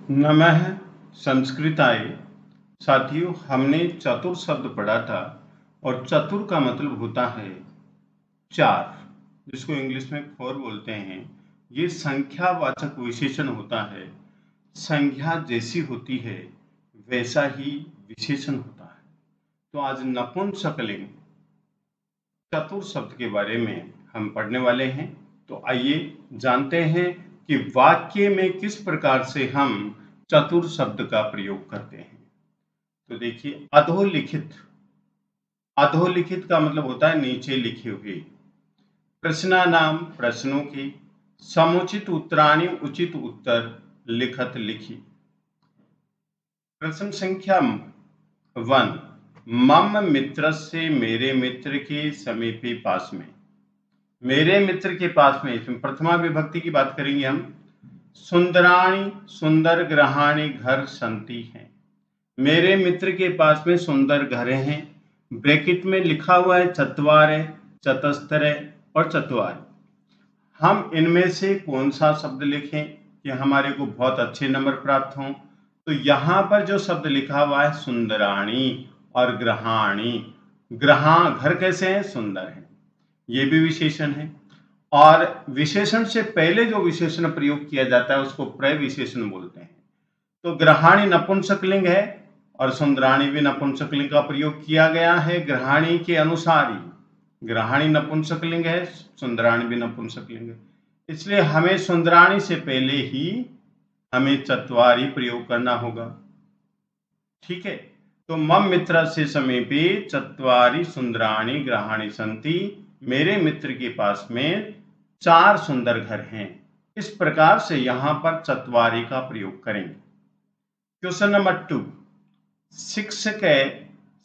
नमः संस्कृताय। साथियों, हमने चतुर शब्द पढ़ा था और चतुर का मतलब होता है चार, जिसको इंग्लिश में फोर बोलते हैं। ये संख्यावाचक विशेषण होता है। संख्या जैसी होती है वैसा ही विशेषण होता है। तो आज नपुंसकलिंग चतुर शब्द के बारे में हम पढ़ने वाले हैं। तो आइए जानते हैं कि वाक्य में किस प्रकार से हम चतुर शब्द का प्रयोग करते हैं। तो देखिए, अधोलिखित। अधोलिखित का मतलब होता है नीचे लिखे हुए। प्रश्नानाम, प्रश्नों के। समुचित उत्तराणि, उचित उत्तर लिखत लिखी। प्रश्न संख्या 1, मम मित्रस्य, मेरे मित्र के समीपे, पास में। मेरे मित्र के पास में, इसमें प्रथमा विभक्ति की बात करेंगे हम। सुंदराणि, सुंदर गृहाणि घर संति हैं। मेरे मित्र के पास में सुंदर घर हैं। ब्रैकेट में लिखा हुआ है चत्वार, चतस्तर और चत्वार। हम इनमें से कौन सा शब्द लिखें कि हमारे को बहुत अच्छे नंबर प्राप्त हों। तो यहाँ पर जो शब्द लिखा हुआ है सुंदराणी और ग्रहाणी। ग्रहा घर कैसे हैं? सुंदर हैं। ये भी विशेषण है। और विशेषण से पहले जो विशेषण प्रयोग किया जाता है उसको प्रविशेषण बोलते हैं। तो ग्रहाणी नपुंसकलिंग है और सुंदराणी भी नपुंसकलिंग का प्रयोग किया गया है। ग्रहाणी के अनुसार ही ग्रहाणी नपुंसकलिंग है, सुंदराणी भी नपुंसकलिंग है। इसलिए हमें सुंदराणी से पहले ही हमें चत्वारी प्रयोग करना होगा। ठीक है। तो मम मित्र से समीपे चत्वारि सुंदराणि गृहाणि सन्ति। मेरे मित्र के पास में 4 सुंदर घर हैं। इस प्रकार से यहां पर चत्वारि का प्रयोग करेंगे। क्वेश्चन नंबर 2,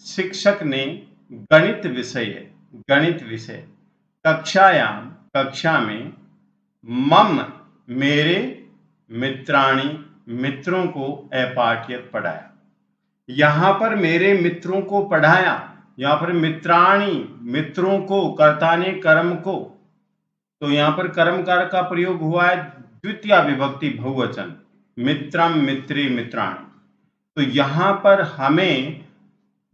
शिक्षक ने गणित विषय कक्षा में मम, मेरे, मित्राणि, मित्रों को अपाठयत, पढ़ाया। यहां पर मेरे मित्रों को पढ़ाया, यहां पर मित्राणि, मित्रों को, कर्ता ने कर्म को। तो यहां पर कर्मकार का प्रयोग हुआ है द्वितीय विभक्ति बहुवचन, मित्रम, मित्री, मित्राणि। तो यहां पर हमें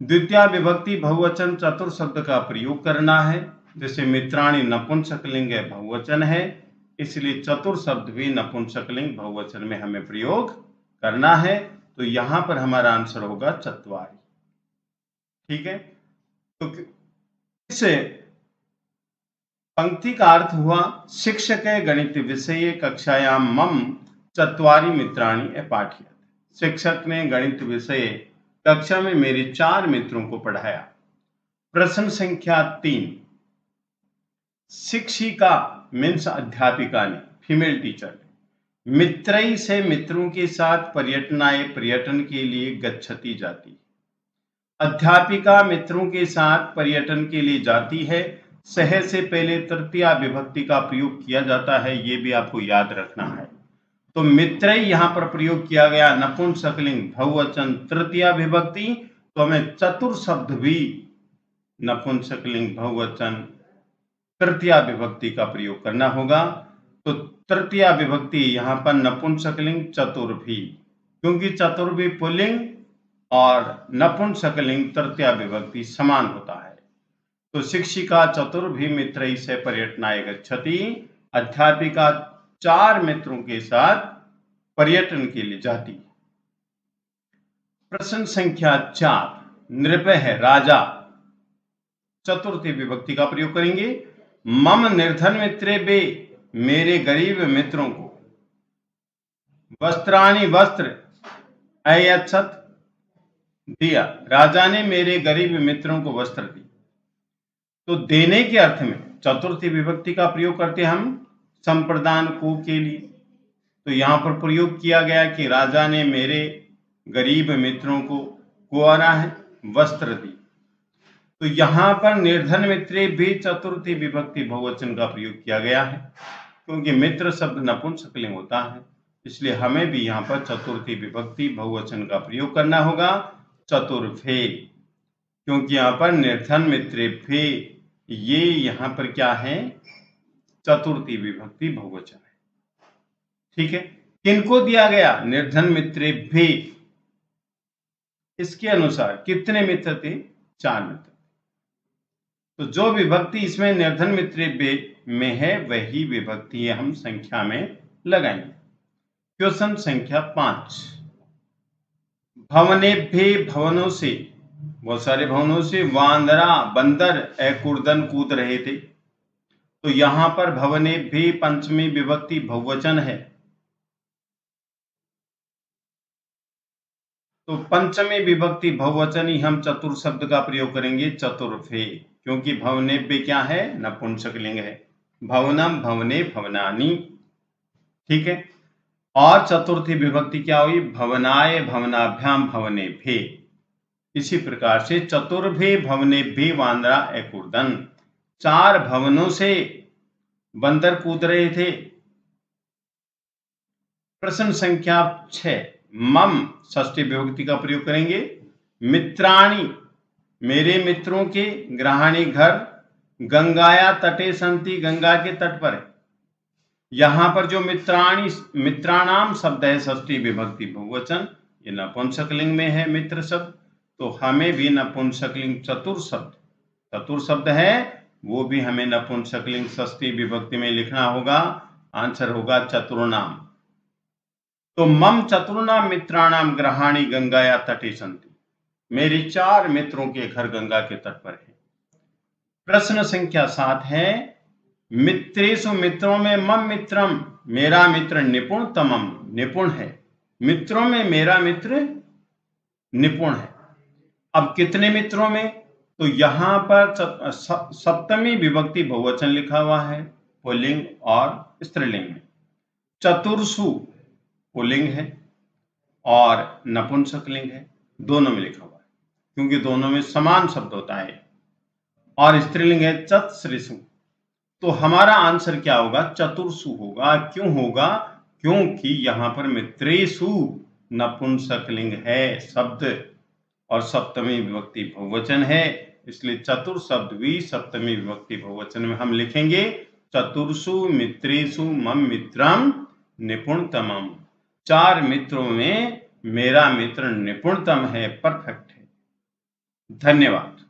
द्वितीय विभक्ति बहुवचन चतुर शब्द का प्रयोग करना है। जैसे मित्राणि नपुंसकलिंग है, बहुवचन है, इसलिए चतुर शब्द भी नपुंसकलिंग बहुवचन में हमें प्रयोग करना है। तो यहां पर हमारा आंसर होगा चत्वारि। ठीक है। तो इस पंक्ति का अर्थ हुआ शिक्षक गणित विषय कक्षायाम मम चत्वारि मित्राणि अपाठयत। शिक्षक ने गणित विषय कक्षा में मेरे 4 मित्रों को पढ़ाया। प्रश्न संख्या 3, शिक्षिका मीन्स अध्यापिका ने, फीमेल टीचर ने, मित्रई से, मित्रों के साथ, पर्यटनाय, पर्यटन के लिए, गच्छति, जाती। अध्यापिका मित्रों के साथ पर्यटन के लिए जाती है। सह से पहले तृतीय विभक्ति का प्रयोग किया जाता है, ये भी आपको याद रखना है। तो मित्रई यहां पर प्रयोग किया गया, नपुंसकलिंग बहुवचन तृतीय विभक्ति। तो हमें चतुर शब्द भी नपुंसकलिंग बहुवचन तृतीय विभक्ति का प्रयोग करना होगा। तो तृतीय विभक्ति यहां पर नपुंसकलिंग चतुर भी, क्योंकि चतुर भी पुल्लिंग और नपुंसकलिंग तृतीय विभक्ति समान होता है। तो शिक्षिका चतुर भी मित्रई से पर्यटनाय गच्छति। अध्यापिका 4 मित्रों के साथ पर्यटन के लिए जाती। प्रश्न संख्या 4, नृप है, राजा, चतुर्थी विभक्ति का प्रयोग करेंगे। मम निर्धन मित्रेभ्य, मेरे गरीब मित्रों को, वस्त्राणि, वस्त्र, अयच्छत, दिया। राजा ने मेरे गरीब मित्रों को वस्त्र दी। तो देने के अर्थ में चतुर्थी विभक्ति का प्रयोग करते हैं हम संप्रदान को के लिए। तो यहां पर प्रयोग किया गया कि राजा ने मेरे गरीब मित्रों को आ रहा है वस्त्र दी। तो यहां पर निर्धन मित्रे भी चतुर्थी विभक्ति बहुवचन का प्रयोग किया गया है, क्योंकि मित्र शब्द नपुंसकलिंग होता है। इसलिए हमें भी यहां पर चतुर्थी विभक्ति बहुवचन का प्रयोग करना होगा, चतुर्भे, क्योंकि यहां पर निर्धन मित्रेभ्य, ये यहां पर क्या है? चतुर्थी विभक्ति बहुवचन है। ठीक है। किनको दिया गया? निर्धन मित्रेभ्यः। इसके अनुसार कितने मित्र थे? 4 मित्र। तो जो विभक्ति इसमें निर्धन मित्रेभ्यः में है वही विभक्ति हम संख्या में लगाएंगे। क्वेश्चन संख्या 5, भवनेभ्यः भवनों से, बहुत सारे भवनों से, वांदरा बंदर एकुर्दन कूद रहे थे। तो यहां पर भवनेभ्यः पंचमी विभक्ति बहुवचन है, तो पंचमी विभक्ति बहुवचन ही हम चतुर शब्द का प्रयोग करेंगे, चतुर्भे, क्योंकि भवनेभ्यः क्या है? नपुंसकलिंग है। भवनम भवने भवनानि, ठीक है। और चतुर्थी विभक्ति क्या हुई? भवनाय भवनाभ्याम भवनेभ्यः। इसी प्रकार से चतुर्भे भवनेभ्यः वांदरा एकुर्दन, 4 भवनों से बंदर कूद रहे थे। प्रश्न संख्या 6, मम षष्ठी विभक्ति का प्रयोग करेंगे। मित्राणि मेरे मित्रों के, गृहाणि घर, गंगाया तटे संति गंगा के तट पर है। यहां पर जो मित्राणि मित्राणाम शब्द है षष्ठी विभक्ति बहुवचन, ये नपुंसकलिंग में है मित्र शब्द, तो हमें भी नपुंसकलिंग चतुर शब्द है, वो भी हमें नपुंसकलिंग षष्ठी विभक्ति में लिखना होगा। आंसर होगा चतुर्नाम। तो मम चतुर्नाम मित्राणाम गृहाणि गंगाया तटे संति, मेरे 4 मित्रों के घर गंगा के तट पर है। प्रश्न संख्या 7 है, मित्रेषु मित्रों में मम मित्रम, मेरा मित्र निपुणतमम, निपुण है। मित्रों में मेरा मित्र निपुण है। अब कितने मित्रों में? तो यहां पर सप्तमी विभक्ति बहुवचन लिखा हुआ है, पुल्लिंग और स्त्रीलिंग में। चतुर्षु पुल्लिंग है और नपुंसकलिंग है, दोनों में लिखा हुआ है, क्योंकि दोनों में समान शब्द होता है। और स्त्रीलिंग है चतुर्षु। तो हमारा आंसर क्या होगा? चतुर्षु होगा। क्यों होगा? क्योंकि यहां पर मित्रेषु नपुंसकलिंग है शब्द और सप्तमी विभक्ति बहुवचन है, इसलिए चतुर शब्द भी सप्तमी विभक्ति बहुवचन में हम लिखेंगे चतुर्षु मित्रेषु मम मित्रम निपुणतमम। 4 मित्रों में मेरा मित्र निपुणतम है, परफेक्ट है। धन्यवाद।